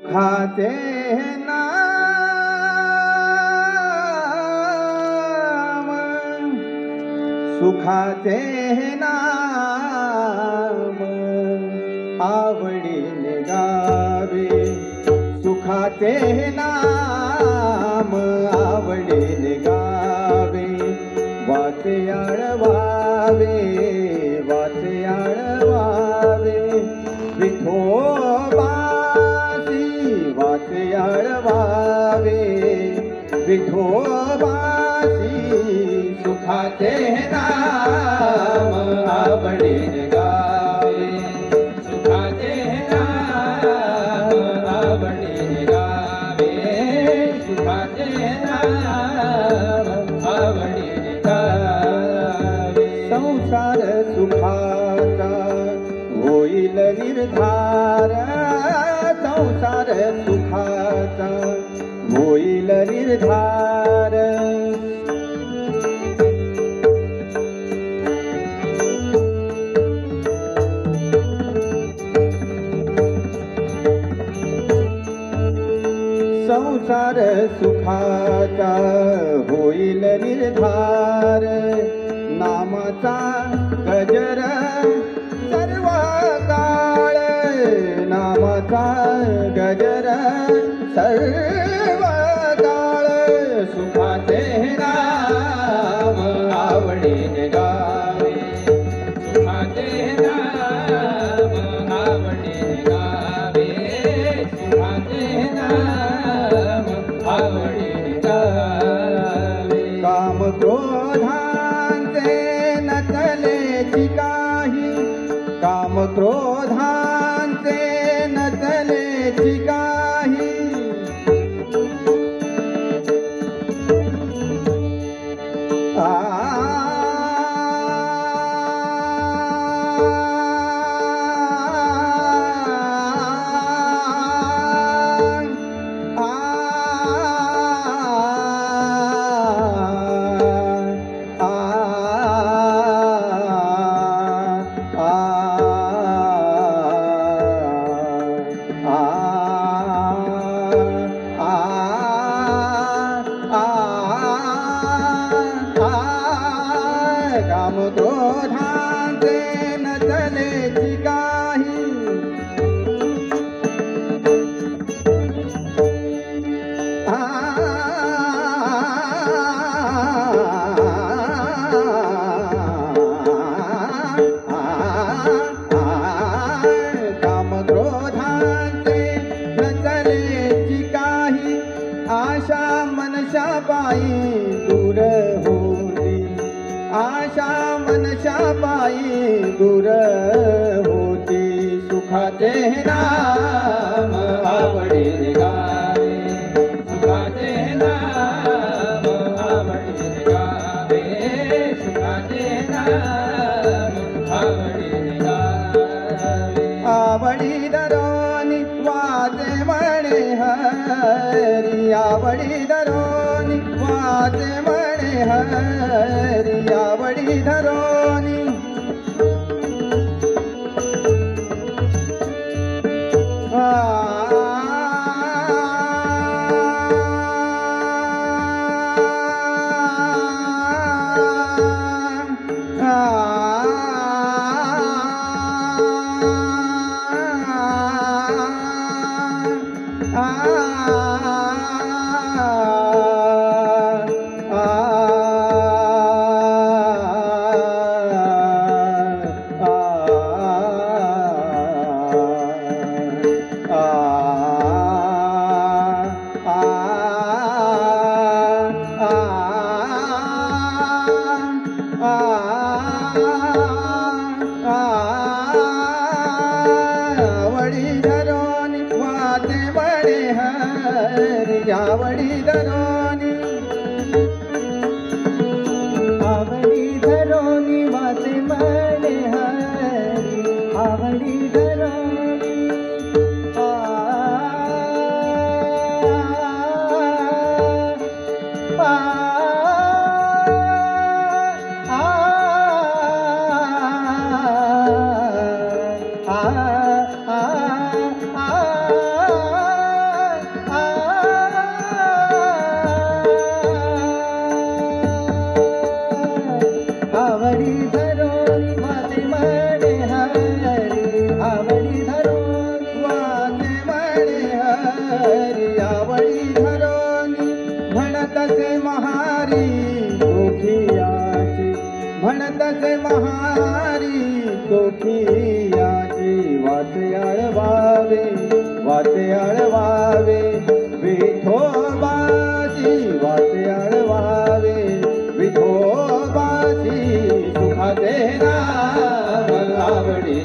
सुखाचे नाम, सुखाचे नाम आवडीने गावे, सुखाचे नाम आवडीने गावे, वाचे आळवावे, वाचे आळवावे, विठोबासी वाचे आळवावे, विठोबासी सुखाचे नाम आवडीने गावे, सुखाचे नाम आवडीने गावे, सुखाचे नाम आवडीने गावे. संसार सुखाचा होईल निर्धार, संसार सुखाचा होईल निर्धार. संसार सुखाचा होईल निर्धार, नामाचा गजर सर्व काळ, नामाचा गजर सर्व काळ, सुखाचे नाम आवडीने गावे, सुखाचे नाम आवडीने गावे, सुखाचे नाम आवडीने गावे. काम क्रोधांचे नचलेची काही, काम क्रोधांचे नचलेची काही, काम क्रोधांचे नचलेची काही, काम क्रोधांचे नचलेची काही, आशा मनशा पायी दूर होती, आशा मनशा पायी दूर होती, सुखाचे नाम आवडीने गावे, सुखाचे नाम आवडीने गावे, सुखाचे नाम आवडीने गावे. आवडी धरोनी वाजे म्हणे हरी, आवडी धरोनी वाजे म्हणे हरी, आवडी धरोनी आवडी धरोनी वाते म्हणे हरी, आवडी धरोनी, आवडी धरोनी वाते म्हणे हरी, आवडी धरोनी. हरी आवडी धरोनी म्हणतसे महारी सोखियाची म्हणतसे महारी सोखियाची वाचे आळवावे विठोबाची वाचे आळवावे विठोबाची सुखाचे नाम आवडी